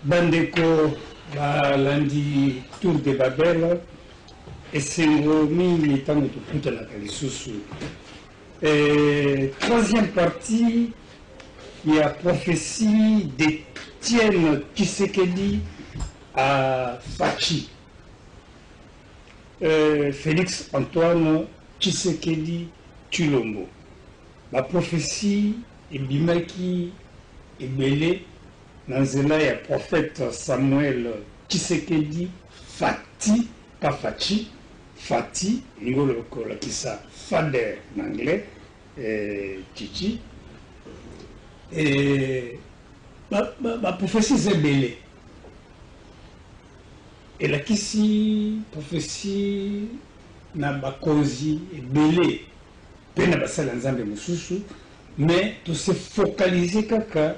Bandeko balandi Tour de Babel esengo mingi ntango tokutanaka lisusu. Troisième partie, il y a prophétie d'Étienne Tshisekedi à Fachi. Félix Antoine Tshisekedi Tshilombo. La prophétie ebimaki ebele na nzela ya prophète Samuel Tshisekedi Fati, pas Fachi, Fati, ngolo kola kisa Fader en anglais, Chichi. Et la prophétie Zébélé. Et la kisi prophétie na bakozi ebele pe na basala nzambe mususu, mais to se focaliser kaka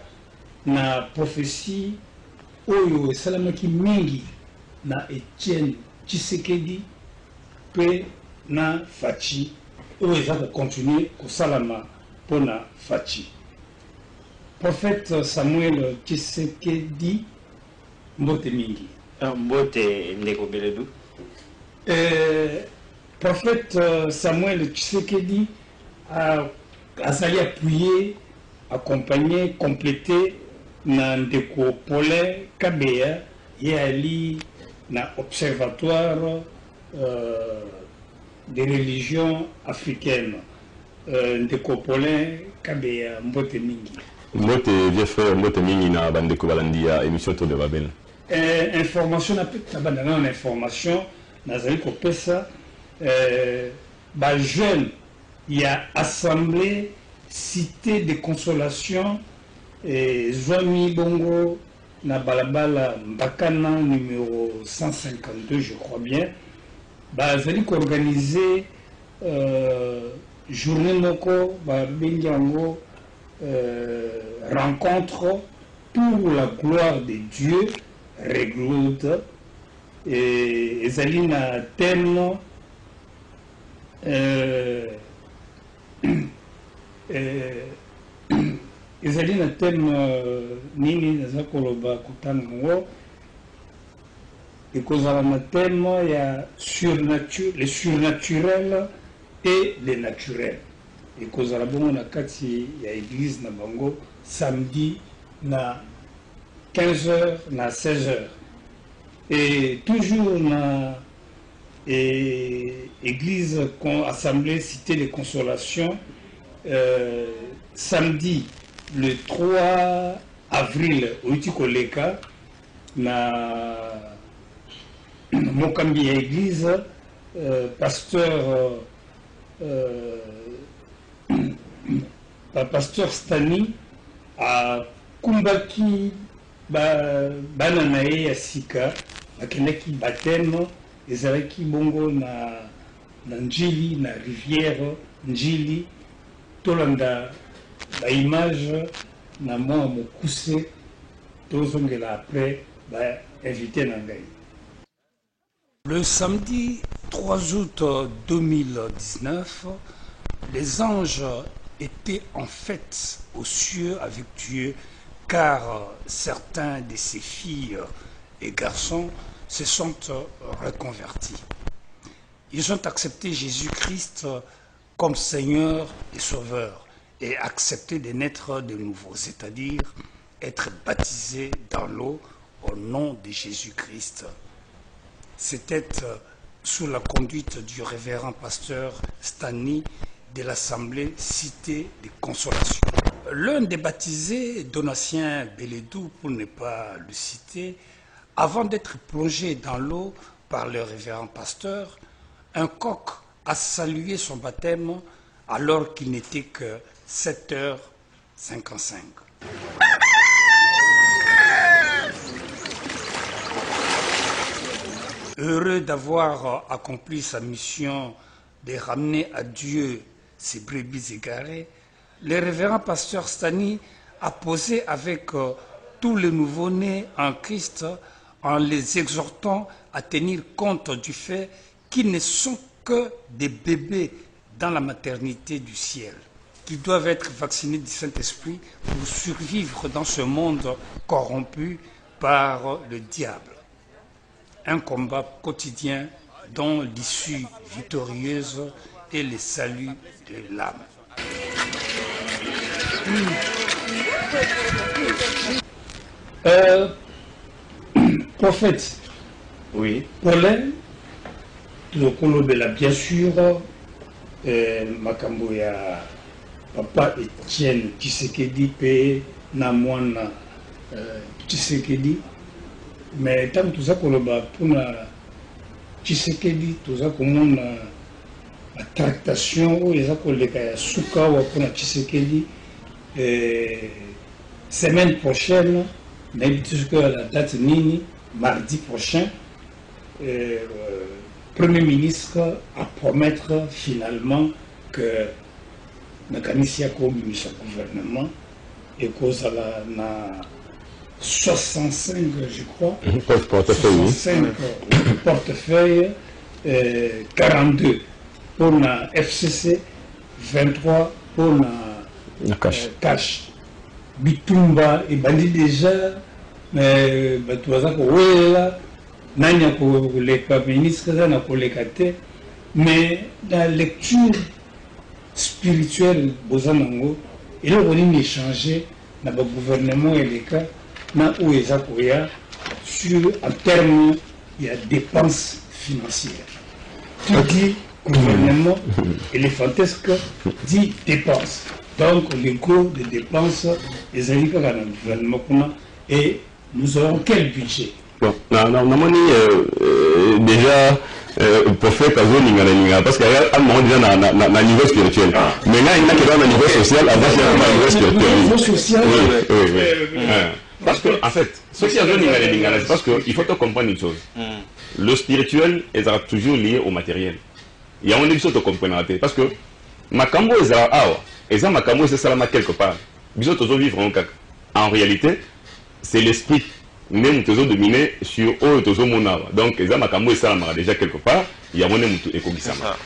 na prophétie oyo esalamaki mingi na Étienne Tshisekedi pe na Fachi oyo eza kocontinue kosalama mpona Fachi. Prophète Samuel Tshisekedi mbote mingi. Mbote ndeko Beledu. Prophète Samuel Tshisekedi a azali appuyé, accompagné, complété na ndeko Paulin Kabeya ye ali na observatoire des religions africaines. Ndeko Paulin Kabeya mbote mingi. Mbote vieux frère mbote mingi na bandeko balandia émission Tour de Babel. Information na peut abandana na information nazali kopesa ba jeune il y a assemblée cité de consolation Zwami Bongo na balabala Mbakana numéro 152 je crois bien bazali organiser journée moko ba bengi yango rencontre pour la gloire de Dieu régloute et ezali na thème ezali na thème nini naza koloba kotanga ngo ekozala na thème ya le surnaturel et le naturel ekozala bongo na kati ya église na bango samedi na 15h na 16h et toujours na église assemblée cité de consolation samedi le 3 avril outi koleka na mokambi ya église pasteur Stani a kumbaki bana na ye ya sika bakendaki bateme ezalaki bongo na njili na rivière njili tolanda baimage na mwa mokuse tozongela après bainvité na ngai. Le samedi 3 août 2019, les anges étaient en fête aux cieux avec Dieu, car certains de ses filles et garçons se sont reconvertis. Ils ont accepté Jésus-Christ comme Seigneur et Sauveur et accepté de naître de nouveau, c'est-à-dire être baptisés dans l'eau au nom de Jésus-Christ. C'était sous la conduite du révérend pasteur Stani de l'Assemblée Cité de Consolation. L'un des baptisés, Donatien Beledou, pour ne pas le citer, avant d'être plongé dans l'eau par le révérend pasteur, un coq a salué son baptême alors qu'il n'était que 7h55. Heureux d'avoir accompli sa mission de ramener à Dieu ses brebis égarées, le révérend pasteur Stani a posé avec tous les nouveau-nés en Christ en les exhortant à tenir compte du fait qu'ils ne sont que des bébés dans la maternité du ciel, qu'ils doivent être vaccinés du Saint-Esprit pour survivre dans ce monde corrompu par le diable. Un combat quotidien dont l'issue victorieuse est le salut de l'âme. Prophète, Oui. Paulin, bien sûr, makambo ya papa Etienne Tshisekedi pe na mwana Tshisekedi, mais tant que tout ça koloba pour Tshisekedi toza komona la tractation oyo eza koleka ya suka wa mpona Tshisekedi semaine prochaine nayebi te soki la date nini mardi prochain Premier ministre à promettre finalement que nakanisi akobimisa gouvernement et kozala na 65 je crois portefeuille 65 portefeuille 42 pour la FCC 23 pour la cash bitumba et bandi déjà mais batuaza kowelela nani akoleka ministre za na koleka te mais dans lecture spirituelle boza nango eloko nini échanger na ba gouvernement eleka na oyo eza koya sur en termes il y a dépenses financières. Tu dis gouvernement éléphantesque dit dépenses. Donc les gros de dépenses les alliés dans le gouvernement et nous aurons quel budget? Bon, déjà prophète parce qu'il y a un moment déjà dans niveau spirituel. Maintenant il y a un niveau social avant qu'il y ait un niveau spirituel. Niveau social. Oui. Parce que en fait, ce qui est parce qu'il faut comprendre une chose. Le spirituel est toujours lié au matériel. Il y a un niveau de comprendre parce que makambo est makambo c'est ça quelque part. Bisous toujours vivre en réalité, c'est l'esprit même toujours dominé sur toujours mon donc les makambo ça déjà quelque part il y a mon et kogisama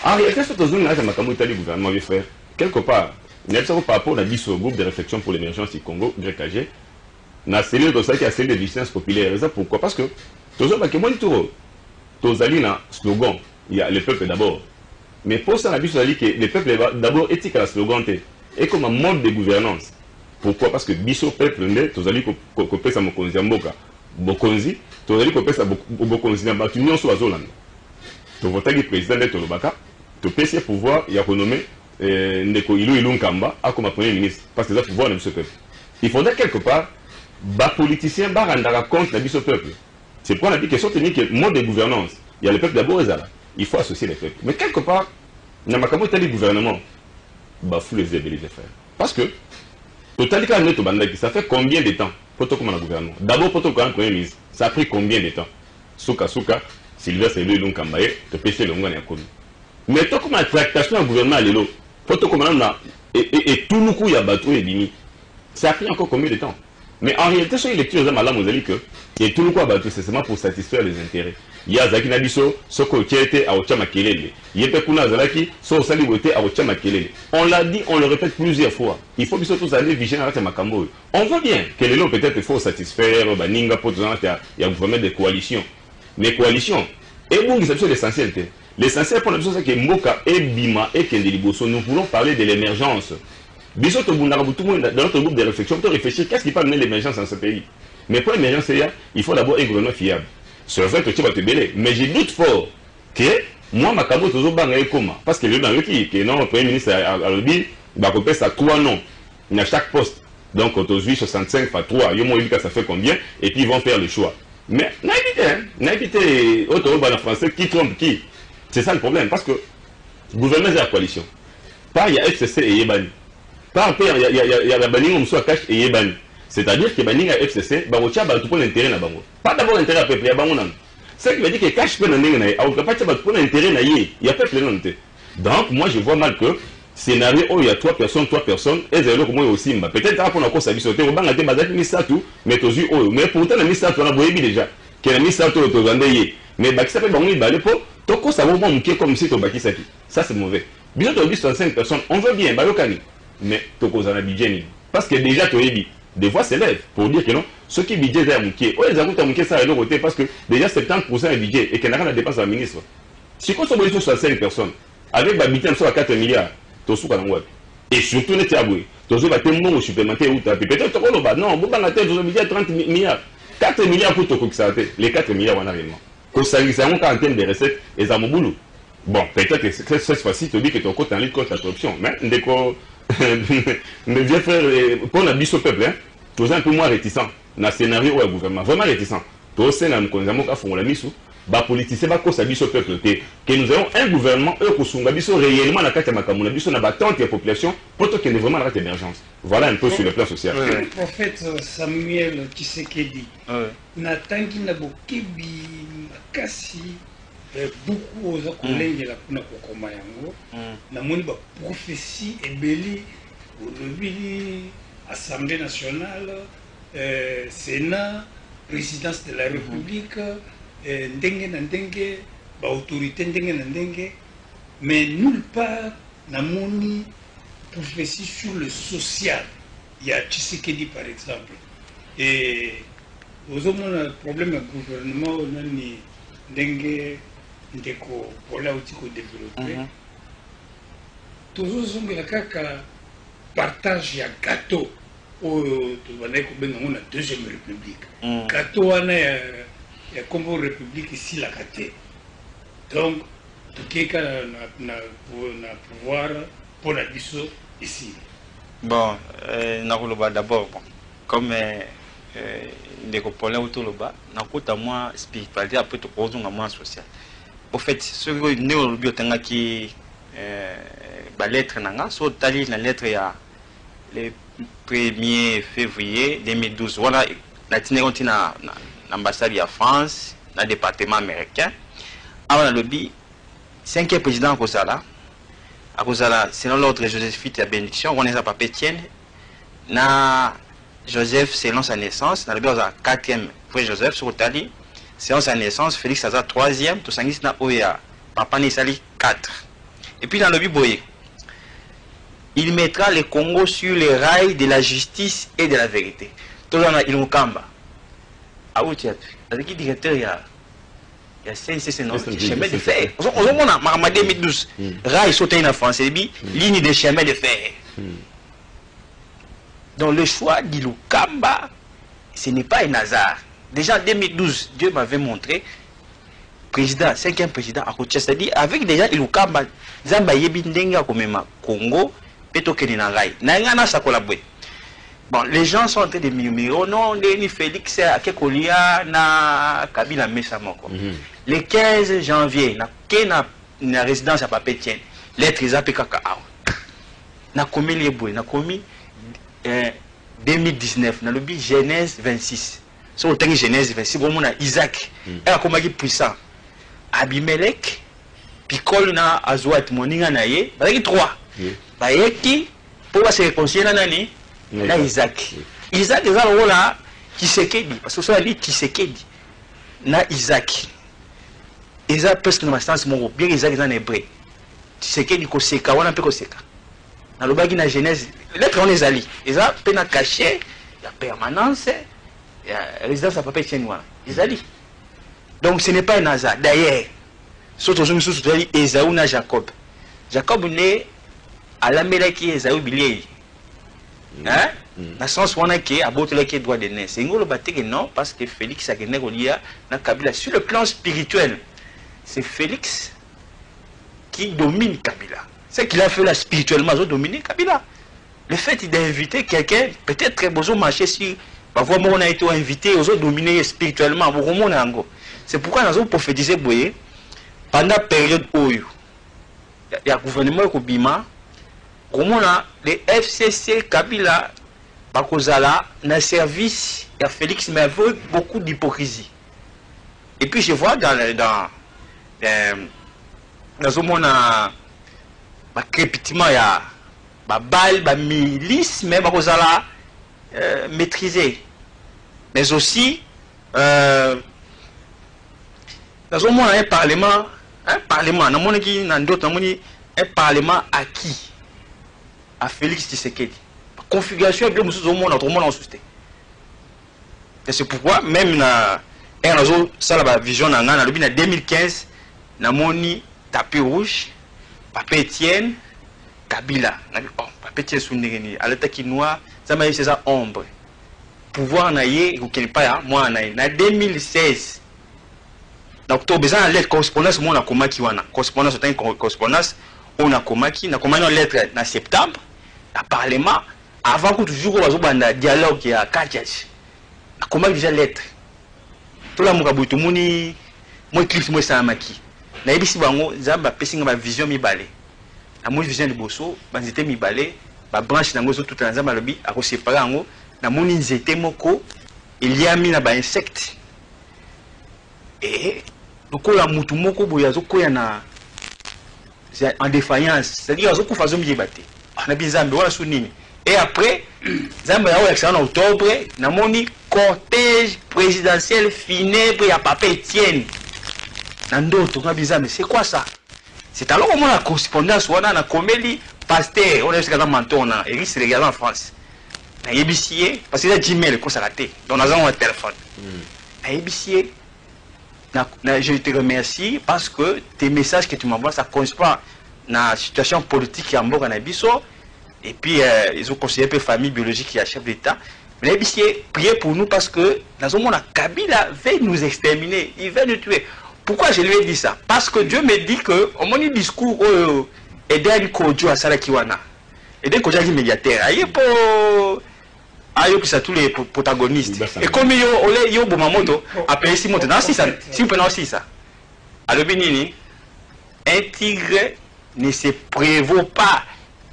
en réalité ce toujours là makambo itali gouvernement veut faire quelque part il y a par rapport à au groupe de réflexion pour l'émergence du Congo GRKG na cellule de ça qui a cellule de vigilance populaire et ça pourquoi parce que toujours parce que moi tout tozali na slogan il y a le peuple d'abord mais pour ça la biso dit que le peuple d'abord éthique à la slogan et comme un mode de gouvernance. Pourquoi? Parce que biso peuple ndé tozali ko pesa mokonzi ya mboka bokonzi tozali ko pesa bokonzi na batu nyonso azolanda to votaki président de Tolobaka to pesa pouvoir ya renommer ndeko Ilu Nkamba comme premier ministre parce que ça pouvoir de ce peuple. Il faudrait quelque part ba politicien ba rendre compte de biso peuple. C'est pourquoi on a dit que surtout que mode de gouvernance il y a le peuple d'abord il faut associer les peuples mais quelque part na makambo tali gouvernement ba fou les faire parce que Totalika Neto Bandaki, ça fait combien de temps pour tout comme un gouvernement? D'abord pour tout comme un premier ministre, ça a pris combien de temps? Souka, Sylvia Sélé, Long Kambaye, te pêcher le Ngan et Akomi. Mais tout comme la tractation du gouvernement à l'élo, pour tout comme un et tout le coup, il y a bateau et dimi. Ça a pris encore combien de temps? Mais en réalité, sur les lectures de Malam, vous allez que et tout le coup, bateau, c'est seulement pour satisfaire les intérêts. Il y a Zaki Nabiso, Soko Tiete, Aochama Kelele. Yepekuna Zalaki, So Salibote, Aochama Kelele. On l'a dit, on le répète plusieurs fois. Il faut que tous aller vigiler à Makambo. On voit bien que les lots peut-être il faut satisfaire, Baninga, pour il y a vraiment des coalitions. Mais coalitions, et bon, c'est l'essentiel. L'essentiel pour la chose, c'est que Mboka et Bima et Kendeliboso, nous voulons parler de l'émergence. Biso tout le monde dans notre groupe de réflexion, pour réfléchir qu'est-ce qui peut amener l'émergence dans ce pays. Mais pour l'émergence, il faut d'abord un gouvernement fiable. C'est vrai que tu vas te bêler, mais j'ai doute fort que moi, ma camo toujours banga comment. Parce que le dans le qui, que non, le premier ministre a dit, bah, qu'on pèse à 3 noms. Il y a chaque poste. Donc, on 65 par 3. Il y a ça fait combien, et puis ils vont faire le choix. Mais, n'a évité, autre dans français, qui trompe qui. C'est ça le problème, parce que le gouvernement est la coalition. Par il y a FCC et Yébani. Par il y a la banning, on soit cash et Yébani. C'est-à-dire que banning à FCC, bah, on tient tout pour l'intérêt na bango. Pas d'abord l'intérêt à peuple, il y a bango nan. C'est ce qui veut dire que cash peut n'en est, alors que pas pour l'intérêt na il y a peuple non. Donc moi je vois mal que scénario où il y a 3 personnes, et zéro comme aussi. Peut-être qu'on a encore sa vie sauter, on va gâter bazar mis ça tout, mais tous yeux, mais pourtant la mis ça tout on a boyé déjà. Que la mis ça tout au vendé. Mais bah qui s'appelle bango il balé pour, toko ça va manquer comme si tu baki ça. Ça c'est mauvais. Bien tu as 65 personnes, on veut bien, balokani. Mais toko zana bidjeni. Parce que déjà tu es dit. des voix s'élèvent pour dire que non, ce qui budget est à Mouké, les avons à Mouké ça à l'autre côté parce que déjà 70% est budget et qu'il n'y a rien à dépenser à la ministre. Si on se sur 5 personnes, avec un budget à 4 milliards, tout ce qu'on a. Et surtout, les taboués, tout ce qui est supplémentaire ou peut-être que non, vous avez un budget à 30 milliards. 4 milliards pour tout ça, les 4 milliards on a réellement. Quand ça en termes de recettes, et ça boulot. Bon, peut-être que cette fois-ci, tu dis que tu es en lutte contre la corruption. Mais mes vieux frères, pour la bise au peuple, tu es un peu moins réticent dans le scénario où le gouvernement. Vraiment réticent. Tu es aussi dans le gouvernement qui a la mise. Les politiciens ne sont pas au peuple. Que nous avons un gouvernement qui est réellement la carte de Makamuna, qui est attente de la population pour qu'il y ait vraiment la carte d'émergence. Voilà un peu sur le plan social. Le prophète Samuel Tshisekedi, Natangi Nabokebi Makasi, beaucoup aux collègues de la Puna Kokomayango, Namoni ba prophétie Ebeli, Assemblée nationale, Sénat, présidence de la République, ndenge na ndenge, ba autorité ndenge na ndenge, mais nulle part Namoni prophétie sur le social. Il y a Tshisekedi par exemple. Et aux hommes, on a un problème avec le gouvernement, on a ni ndenge ndeko pour là où tu peux développer. Toujours on a partage ya gâteau au on a deuxième république. Gâteau on a comme république ici la gâté. Donc tout est na pouvoir pour la biso ici. Bon, d'abord, bon, comme les Copolais autour de là, n'a moins spiritualité après tout cause moins social. Au fait, ce que nous avons qui lettre nanga, so tali la lettre ya le 1er février 2012. Voilà, la tinérante na l'ambassade de France, dans le département américain. Avant le lobby, 5e président à Kozala. À Kozala, selon l'ordre Joseph la bénédiction, on est à Papa Etienne. Na Joseph, selon sa naissance, dans le bureau, 4e frère Joseph, sur Tali, selon sa naissance, Félix Saza, 3e, tout sangis na Oya, Papa Nisali, 4. Et puis dans le Biboye, il mettra le Congo sur les rails de la justice et de la vérité. Tout le monde a Ilmukamba. Ah oui, tu as dit, directeur, il y a CNCC, non, chemin de fer. On a en 2012, rail sauté en France, et puis ligne de chemin de fer. Donc le choix d'Ilukamba, ce n'est pas un hasard. Déjà en 2012, Dieu m'avait montré, président, 5e président à côté, c'est-à-dire avec déjà Ilukamba, Zamba Yebindenga comme Congo, Peto Kenina Rail. Nangana ça collaboré. Bon, les gens sont en train de murmurer, oh non, ni Félix à Kekolia, na Kabila Mesamoko. Le 15 janvier, na résidence à Papa Etienne, lettre Zapekaka. Na commis les bouets, na commis 2019, na lobby Genèse 26. Sur le temps Genèse 26, on a Isaac, elle a commis puissant. Abimelech, Picole na Azouat, Moninga naye, il y a 3. Bayeki, pour se réconcilier nani, na Isaac. Isaac est là où là, Tshisekedi, parce que ça dit Tshisekedi, na Isaac. Isaac presque dans ma stance, mon bien Isaac est en hébreu. Tshisekedi Koseka, on a un peu Koseka. Dans le bagage na Genèse, lettre on est allé. Isaac peut na caché, il y a permanence, il y a résidence à Papa Etienne. Ils allient. Donc ce n'est pas un hasard. D'ailleurs, surtout Esaü na Jacob. Jacob né à la Mélaki Esaü Bilé. Hein? Dans le sens où on a qui a beau le droit de naître. C'est une que non, parce que Félix a gagné na Kabila. Sur le plan spirituel, c'est Félix qui domine Kabila. C'est qu'il a fait là spirituellement, il a dominé Kabila. Le fait d'inviter quelqu'un, peut-être très besoin marcher sur. Parfois, on a été invité, ils ont dominé spirituellement. C'est pourquoi nous avons prophétisé pendant la période où il y a un gouvernement qui Bima, le FCC Kabila, Bakozala, dans le service, il y a Félix, mais avec beaucoup d'hypocrisie. Et puis je vois dans un crépitement, il y a des balles, des milices, mais Bakozala maîtrisé. Mais aussi, nous avons un parlement, un parlement acquis à Félix Tshisekedi. La configuration est bien, nous avons un autre monde en soutien. Et c'est pourquoi, même dans la vision en 2015, na moni tapis rouge, Papa Etienne, Kabila. Papa Etienne Soundegeni, à l'état qui noir, ça m'a dit c'est ça ombre. Pouvoir naïe, ou qu'il pas, moi naïe. En 2016, dans octobre, j'ai une lettre correspondance, moi on a comaki wana. Correspondance, c'est une correspondance, on a comaki, une lettre en septembre, à Parlement, avant que toujours on dialogue qui a Kachach. Comment déjà lettre tout la mukabutu muni moi clip moi ça maki na ebisi bango zamba pesinga ba vision mibale na moi vision de bosso banzete mibale ba branche nango zo tout nzamba lobi ako séparer yango na moni nzete moko eliami na ba insecte et lokola mutu moko boya zo koya na en défaillance c'est-à-dire zo kufa zo miyebate na bizambe wala sunini. Et après, Zamba en octobre, na moni cortège présidentiel funèbre à Papa Etienne. Nando, c'est quoi ça? C'est alors au moins la correspondance, on a la comédie pasteur, on a jusqu'à Mantona, et c'est légal en France. Na ébicier, parce que là, Gmail, qu'on s'est raté, donc on a un téléphone. Na ébicier, je te remercie parce que tes messages que tu m'envoies, ça correspond à la situation politique qui est en bord en Abisso. Et puis, ils ont conseillé la famille biologique qui est chef d'État. Mais les bissiers, priez pour nous parce que dans ce monde, Kabila veut nous exterminer, il veut nous tuer. Pourquoi je lui ai dit ça? Parce que Dieu me dit que, au moins, discours, aider à Kodjo à Salakiwana. Aider Kodjo à médiateur. Aïe pour. Aïe pour ça, tous les protagonistes. Et comme il y a un Bomamoto, appelé Simoto, non, si ça, si vous prenez aussi ça. Alors, Benini, un tigre ne se prévaut pas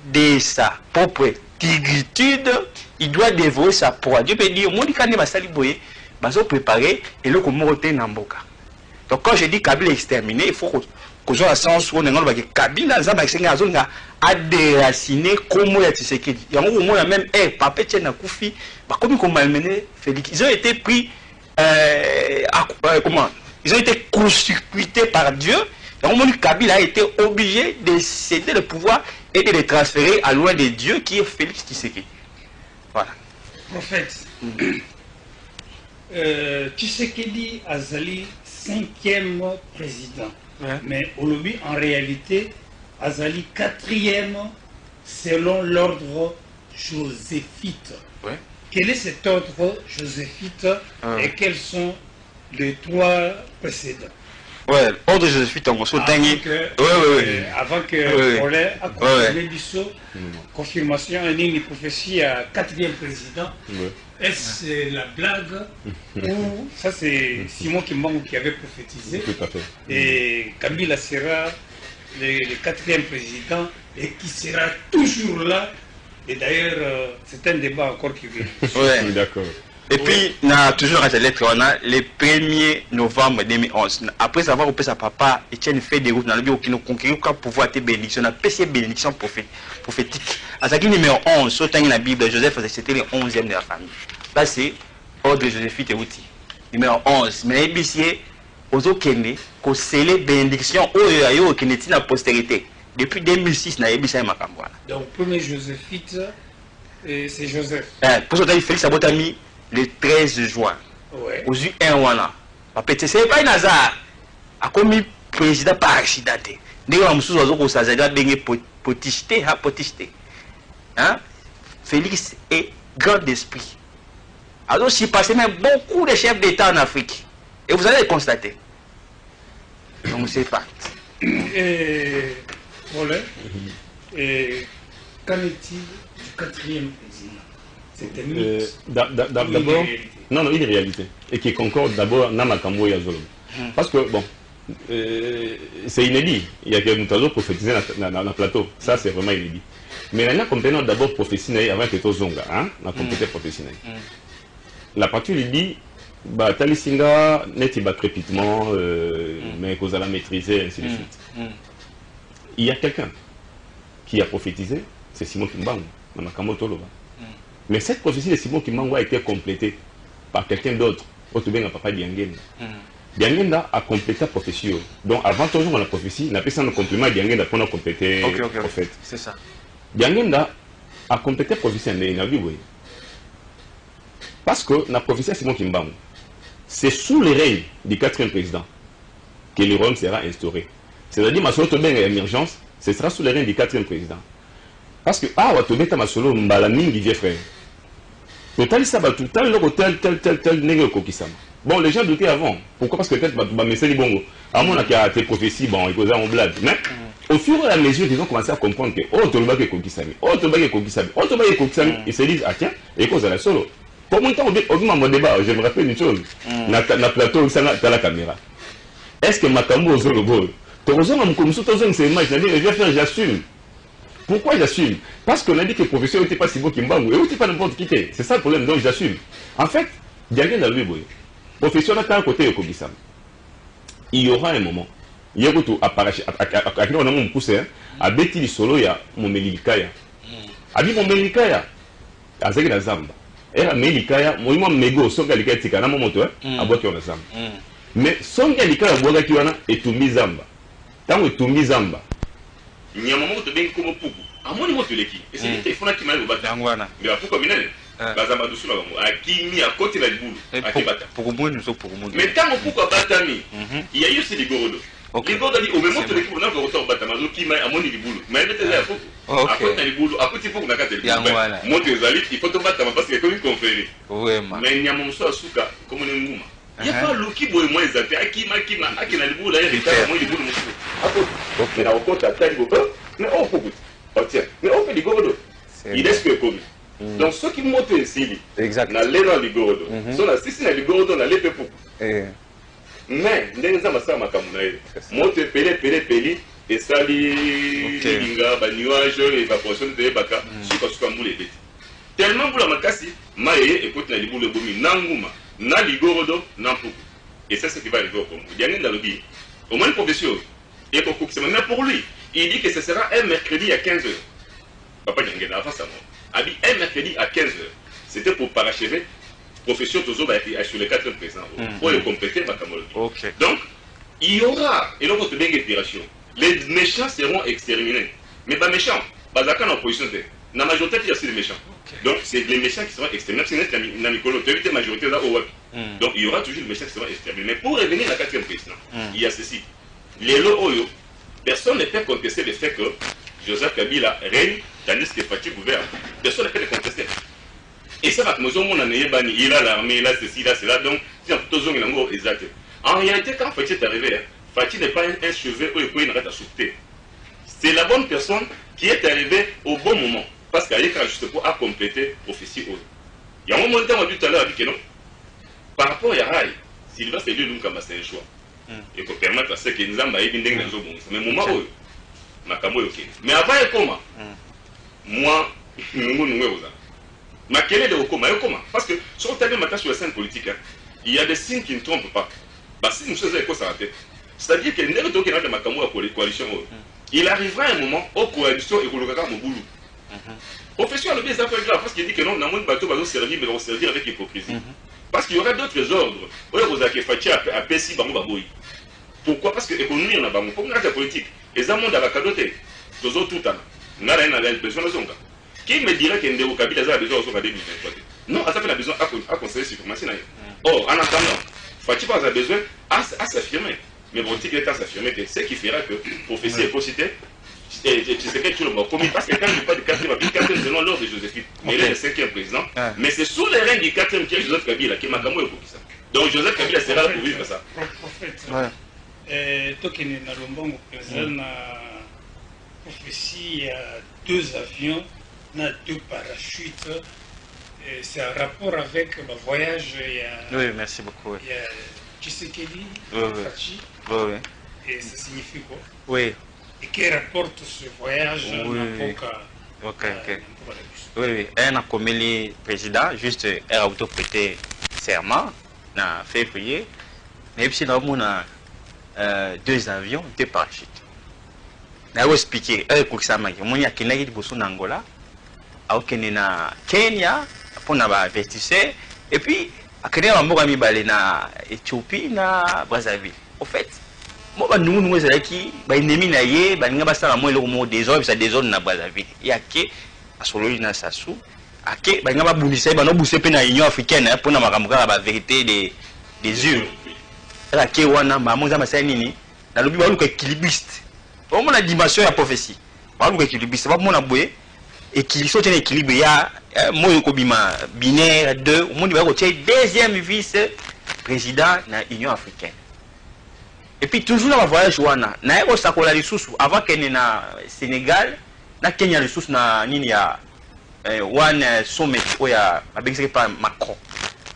de sa propre tigritude, il doit dévorer sa proie. Dieu peut dire, moi, quand il m'a sali boye, je vais préparer et le communauté n'amboka. Donc, quand je dis Kabila exterminé, il faut que je sens où on a Kabila, a déraciné comme il y a Tshisekedi. Il y a un moment, même Papa Etienne Koufi, comme ils ont malmené Félix. Ils ont été pris, comment? Ils ont été court-circuités par Dieu. Et au moment où Kabila a été obligé de céder le pouvoir et de les transférer à loin de Dieu qui est Félix Tshisekedi. Voilà. Prophète, Tshisekedi Azali, 5e président. Ouais. Mais au lobby, en réalité, Azali, 4e selon l'ordre joséphite. Ouais. Quel est cet ordre joséphite et quels sont les 3 précédents? Ouais, ordre Joséphite en gros, dingue. Avant que on ait confirmé du saut, confirmation, une prophétie à 4e président. Est-ce la blague ou ça c'est Simon Kimbangu qui avait prophétisé? Tout à fait. Et Kabila sera le 4e président et qui sera toujours là. Et d'ailleurs, c'est un débat encore qui vient. Ouais, d'accord. Et puis, on a toujours dans cette lettre, on a le 1er novembre 2011. Après avoir coupé sa papa, Etienne fait des routes dans le bureau qui nous conquérit pour pouvoir être bénédiction. On a PC bénédiction prophétique. À ce qui numéro 11, sur la Bible, Joseph, c'était le 11e de la famille. Là, c'est ordre de Joséphite et outil. Numéro 11. Mais les bissiers, aux Okene, qu'on scellait bénédiction au qui n'est la postérité. Depuis 2006, on a eu ça. Donc, premier Joséphite, c'est Joseph. Pour ça, Félix Abotami. Le 13 juin, aux U1, c'est pas un hasard. A commis président par accident. Félix est grand d'esprit. Alors, s'il passait même beaucoup de chefs d'État en Afrique. Et vous allez le constater. Donc, c'est pas. Et voilà. Et qu'en est-il du 4e président? D'abord, non, une réalité. Et qui concorde d'abord Namakambo et Azolom. Parce que, bon, c'est inédit. Il y a quelqu'un qui a prophétisé dans le plateau. Ça, c'est vraiment inédit. Mais il y a compétent d'abord prophétie avant que tu zonga, hein, la compétence prophétie. La partie lui dit, bah, Talisinga, net il bat crépitement, mais qu'on a maîtrisé, ainsi de suite. Il y a quelqu'un qui a prophétisé, c'est Simon Kimbangu, Namakambo Toloba. Mais cette prophétie de Simon Kimbangu a été complétée par quelqu'un d'autre, Otubeng Papa Diangenda. Diangenda a complété la prophétie. Donc avant toujours la prophétie, on a fait un compliment à Diangenda pour nous compléter le prophète. C'est ça. Diangenda a complété la prophétie en Nabi. Parce que la prophétie Simon Kimbangu, c'est sous le règne du 4e président que le royaume sera instauré. C'est-à-dire, ma solo tobeng émergence, ce sera sous le règne du 4e président. Parce que, ah, tobeta ma solo mbala mingi vieux frère. Total, ça va tout tel, n'est kokisama. Bon, les gens doutaient avant. Pourquoi? Parce que peut-être, mais c'est les bons. À mon avis, tes prophéties, bon, ils causaient en blague. Mais, au fur et à mesure qu'ils ont commencé à comprendre que, oh, Tolba est kokisami, oh, Tolba est kokisami, oh, Tolba est kokisami, ils se disent, ah, tiens, et cause à la solo. Pour mon temps, au mon débat, je me rappelle une chose. Na plateau, ça a la caméra. Est-ce que Makambo ose le bol? Heureusement, comme ça, je vais faire, j'assume. Pourquoi j'assume? Parce qu'on a dit que le professeur n'était pas si beau Kimbangu, et n'était pas n'importe qui. C'est ça le problème, donc j'assume. En fait, il y a rien dans le boy. Le professeur n'a qu'à côté de Kobisam. Il y aura un moment. Il y a un moment, à qui on a mon poussé, à Betty du Solo, il y a mon Melikaya. A dit mon Melikaya, à Zagé la Zamba. Et à Melikaya, moi, Mego, son Galikaya Tika, mon moteur, à boire qui on a Zamba. Mais son Galikaya, à boire qui on a, et tout mis Zamba. Tant que tout mis Zamba. Il y a un moment où tu es comme un poupou. À mon niveau, tu l'es qui? Et c'est lui qui faut qu'il m'aille au bâtiment. Mais à pourquoi minel? Bazamba doucement à qui mis à côté de la boule. Pour moi, nous sommes pour moi. Mais tant que pourquoi Batami, il y a eu aussi des gorodos. Les gorodos dit au même moment où tu es on a retour Batama, qui m'a à mon niveau boule. Mais elle était là à Foucault. À côté de la boule, à côté de Foucault, on a qu'à te le dire. Moi, tu es allé, il faut te battre parce qu'il y a comme une confrérie. Mais il y a mon soir à Souka, comme on est mouma. Il n'y a pas le qui boit moins zappé. Akima, Akina le bout, là, il est à moi, il bout de mon mais là, on compte à taille, mais on peut. Oh, tiens, mais on fait des gorodos. Il est ce que comme. Donc, ceux qui montent ici, dans les dans les gorodos, sont là, si les gorodos, dans les pépous. Mais, les gens ça ma camouflage. Monte, pélé, et ça, les nuages, l'évaporation de Baka, sur quoi moule les bêtes. Tellement pour la macassi, maïe, écoute, la liboule de Bomi, Nanguma. Na ligorodo na poukou. Et c'est ce qui va arriver au Congo. Il y a rien dans le dit. Au moins le professeur, et mais pour lui, il dit que ce sera un mercredi à 15h. Papa Nyangena, avant sa mort. A dit un mercredi à 15h. C'était pour parachever professeur Tozo sur les 4 présents. Pour le compléter ma camologie. Donc, il y aura, et donc on te donne opération. Les méchants seront exterminés. Mais pas méchants, pas d'accord en opposition. La majorité, il y a aussi les méchants. Donc, c'est les méchants qui seront exterminés. C'est la majorité là au web. Donc, il y aura toujours les méchants qui seront exterminés. Mais pour revenir à la 4e président, il y a ceci. Les Oyo, personne ne peut contester le fait que Joseph Kabila règne, tandis que Fachi gouverne. Personne ne peut le contester. Et ça va que il a l'armée, il a ceci, il a cela. Donc, c'est exact. En réalité, quand Fachi est arrivé, Fachi n'est pas un cheveu où il peut une rate à sauter. C'est la bonne personne qui est arrivée au bon moment. Parce qu'il y a juste pour compléter officier. Il y a un moment où on a dit tout à l'heure que non. Par rapport à Rai, Sylvain c'est lui donc c'est un choix. Et pour permettre à ce que nous avons été dans le bon. Mais moment où mais avant comment moi nous ma quelle est de comment parce que sur le terrain sur la scène politique, il y a des signes qui ne trompent pas. Parce que nous sommes quoi ça tête. C'est-à-dire que nous donc dans ma coalition. Il arrivera un moment où la coalition et mon boulot. Professeur, le bien ça fait grave parce qu'il dit que non, dans mon bateau va nous servir, mais on va servir avec hypocrisie. Parce qu'il y aura d'autres ordres. Pourquoi? Parce que l'économie, on a besoin. Pour la politique, les amendes à la cadoté, tous autres tout on a besoin de zonga. Qui me dirait que Ndeo Kabila a besoin de 2023? Non, ça fait la besoin à conseiller sur information. Or, en attendant, Fachi a besoin à s'affirmer. Mais bon, il est à s'affirmer que ce qui fera que professeur est possible. Et tu sais que tu le m'as commis parce que quand je parle de 4e selon l'ordre de Joséphine, mais il est le 5e président. Mais c'est sous les règnes du 4e qui est Joseph Kabila qui est Makamo et Kokisa. Donc Joseph Kabila sera là pour vivre ça. Toi qui es dans le bon président, prophétie, il y a 2 avions, il y a 2 parachutes. C'est un rapport avec le voyage. Oui, merci beaucoup. Il y a Tshisekedi, Fachi. Et ça signifie quoi? Oui. Et qui rapporte ce voyage Oui, un accompagné président, juste un auto-prêté serment, en février. Mais puis, nous avons 2 avions, 2 parachutes. Je vais expliquer. Je vais expliquer. Je vais expliquer. Angola, na Kenya, pour avertisser. Et puis, je vais expliquer na Éthiopie, na Brazzaville. En fait, moi, nous sommes qui, ennemi na ye, balinga basala mo eloko mo des zones na Brazzaville. Il y a que asololi na sasu, ake balinga babundisa bano buse pe na Union africaine pour na makambo kaka ba vérité des urnes ake wana mamu za masai nini na lobi ba luka équilibriste au moins la dimension ya prophétie ba luka équilibriste ba mona boye équilibre tient équilibre ya moyo ko bima binaire 2 au monde ba ko tie deuxième vice président na Union africaine. Et puis toujours dans ma voyage wana na eko sakola lisusu avant kene na Sénégal na Kenya lisusu na nini ya one sommet oya abengisi pa Macron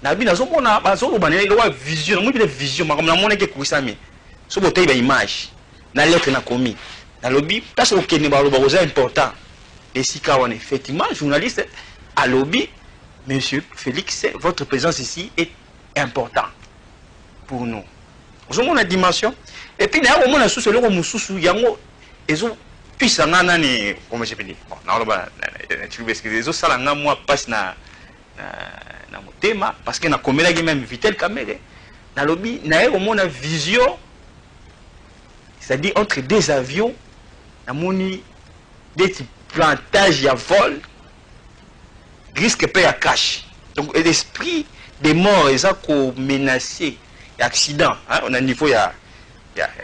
na bi nazo mona bazo ba ne wa vision mo bi vision makamna mona ke kuisami so bo ba image na lettre na komi na lobby parce que kene ba lo ba important et si wana effectivement journaliste à lobby monsieur Félix votre présence ici est important pour nous. Vous avez une dimension. Et puis, il y a un sous le mususu yango ezo puissant nani comment je peux dire. Bon, na loba tu veux que ezo sala nga moi passe na motema parce que na komela ki même vitel camere. Na lobby na yo mona vision c'est-à-dire entre deux avions na moni des plantages ya vol risque pe ya cash. Donc l'esprit des morts ils ont menacé accident hein, on a niveau ya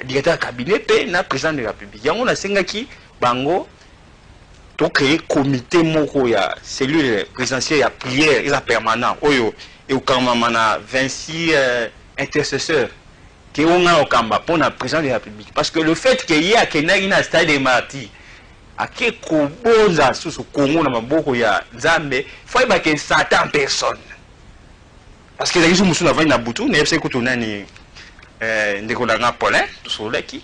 directeur cabinet pe na président de la République yango na sengaki bango to créer comité moko ya cellule présidentielle ya prière ils a permanent oyo et au kamana 26 intercesseurs qui ont un okamba pour na président de la République parce que le fait que y a kenaki na stade de martyrs ake kobonza sous Congo na maboko ya Nzambe faut ba que Satan personne. Parce que les gens qui sont na butu ne yebse kutuna ni ndeko na Paulin to soleki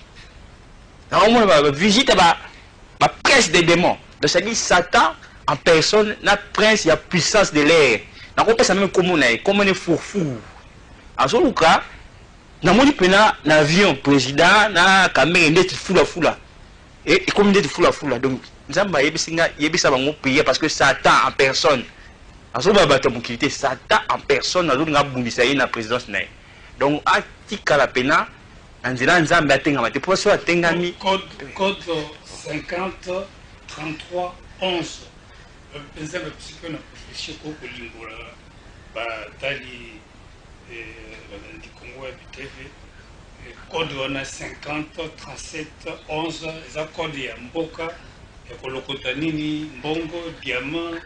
na on va visiter ba prince des démons donc ça dit Satan en personne na prince ya puissance de l'air na ko pesa même comme on fourfou azoluka na moni pena na avion président na caméra ndeti fula et comme ndeti fula donc nzamba yebisa bango prier parce que Satan en personne azoba bato mokilité Satan en personne azo nga bundisa ye na présidence na. Donc atika la pena anzela nzambe atenga mate pour so atengami code 50 33 11 nzambe psycho na profession ko kolimbola ba tali di Congo ya TV code wana 50 37 11 za code ya mboka ya kolokota nini mbongo diamant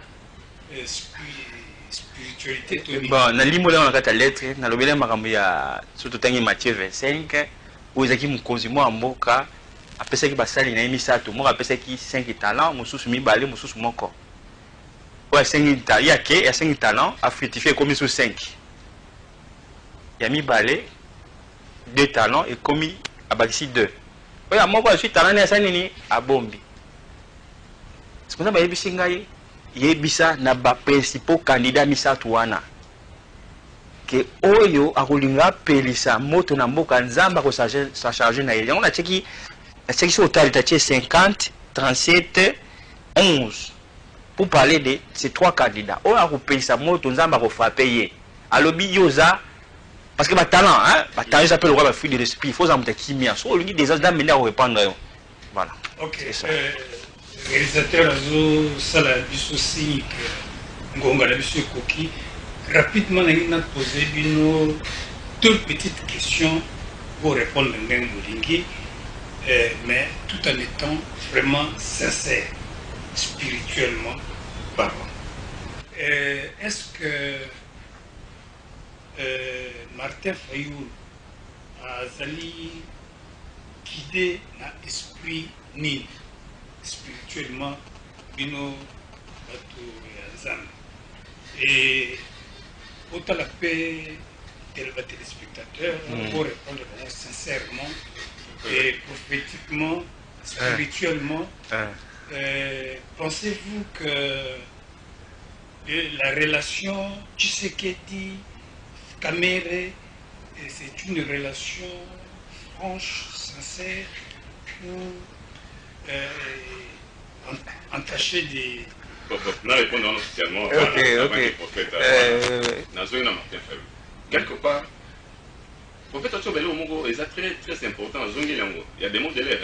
spiritualité bon na limo la nakata lettre na lobele makambo ya surtout tangi Matthieu 25 où ezaki mukonzi mo mboka apesa ki basali na misato mo apesa ki 5 talents mususu mibale mususu moko ouais 5 talents ya 5 talents a fructifié comme sur 5 ya mibale 2 talents et commis abakisi 2 oya moko a suite talent ya sanini abombi ce qu'on a ba yebisi ngai yebisa na ba principaux candidats misatu wana ke oyo akolinga pelisa moto na mboka nzamba ko sa charger na yeye on a cheki sur total taché 50 37 11 pour parler de ces trois candidats oyo akopelisa moto nzamba ko frapper ye alobi yoza parce que ba talent hein ba talent ça peut le roi ba fruit de l'esprit il faut ça monter kimia so olingi des gens mener à répondre yo voilà. OK réalisateur azo sala biso signe ngonga la biso koki rapidement na poser bino deux petites questions pour répondre même molingi mais tout en étant vraiment sincère spirituellement parlant. Est-ce que Martin Fayulu azali guidé na esprit ni spirituellement bino bato ya Nzambe et autant la paix des téléspectateurs pour répondre sincèrement et prophétiquement spirituellement pensez-vous que la relation Tshisekedi Kamere c'est une relation franche sincère ou entaché des... Là, répondons officiellement. Quelque part, prophète Otsho est très important. Il y a des mots de l'air.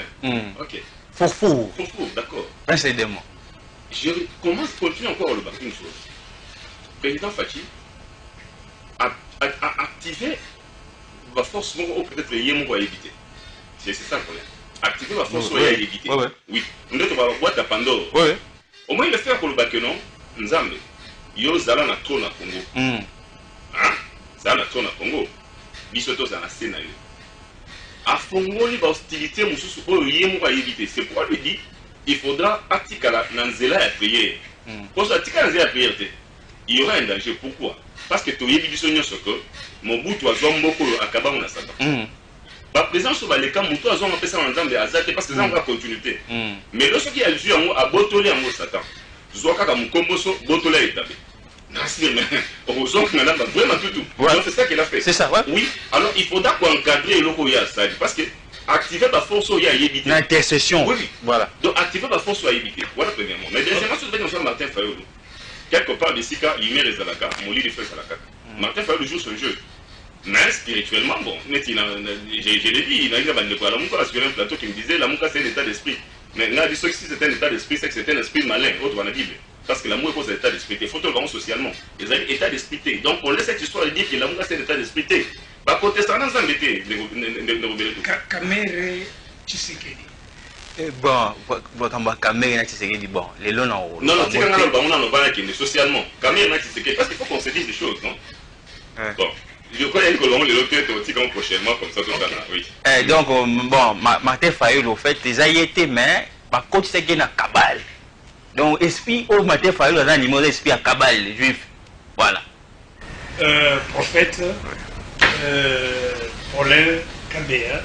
Ok. Fourfou. D'accord. C'est des mots. Je continue encore le bâtiment une chose. président Fachi a activé la force ou peut-être Yémo à éviter. C'est ça le problème. Activer la force à éviter. Oui. Nous devons avoir boîte à Pandore. Au moins, il le fait pour le Bakenon, Nzambe. Yo Zala na trop na Congo. Hein? Zala na trop na Congo. Bisoto Zala Sénayo. A Fongoli, l'hostilité, Moussou, Yémo à éviter. C'est pourquoi lui dit il faudra Atikala Nanzela à prière. Parce que Atikala Nanzela à prière, il y aura un danger. Pourquoi? Parce que tu as vu ce que mon bout a Zomboko à Kabam na Satan. Par présent, sur les cas, Moutou a Zomboko en Zambé à Zate parce que c'est en continuité. Mais lorsqu'il y a eu à Botolé en Satan, Zoka Moukomboso, Botolé est tapé. Heureusement que madame a vraiment tout. Donc c'est ça qu'il a fait. C'est ça, ouais. Oui, alors il faudra encadrer le Koya Sadi parce que activer la force à éviter. L'intercession. Oui, voilà. Donc activer la force à éviter. Voilà premièrement. Mais deuxièmement, sur le Martin Fayolo. Quelque part d'ici, il met les alaka, mon lit de feu à la caca. Martin Fayolo joue son jeu. Mais spirituellement, bon, je l'ai dit, il a eu un plateau qui me disait l'amour c'est un état d'esprit. Mais là, il dit que si c'est un état d'esprit, c'est que c'est un esprit malin, autre dans la Bible. Parce que l'amour est cause d'état d'esprit. Il faut le voir socialement. Ils ont un état d'esprit. Donc on laisse cette histoire de dire que l'amour c'est un état d'esprit. Bah, côté ça, nous embêter. Kamere Tshisekedi. Bon, Kamere Tshisekedi, bon, les lots non. Non, non, c'est quand même socialement. Kamere Tshisekedi, parce qu'il faut qu'on se dise des choses, non? Bon. Je crois que l'on les autres aussi prochainement comme ça tout ça là, oui. Donc bon, Martin Fayulu au fait, les a été mais par contre c'est qu'il y a cabale. Donc esprit au Martin Fayulu a animé l'esprit à cabale les juifs. Voilà. Prophète Paulin Kabea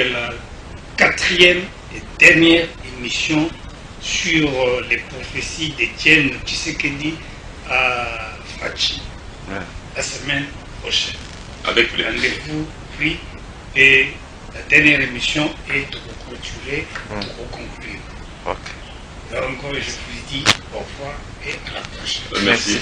la 4e et dernière émission sur les prophéties d'Étienne Tshisekedi à Fachi, la semaine prochaine. Avec le rendez-vous pris et la dernière émission est de vous clôturer, de vous conclure. Alors encore, je vous dis au revoir et à la prochaine. Merci.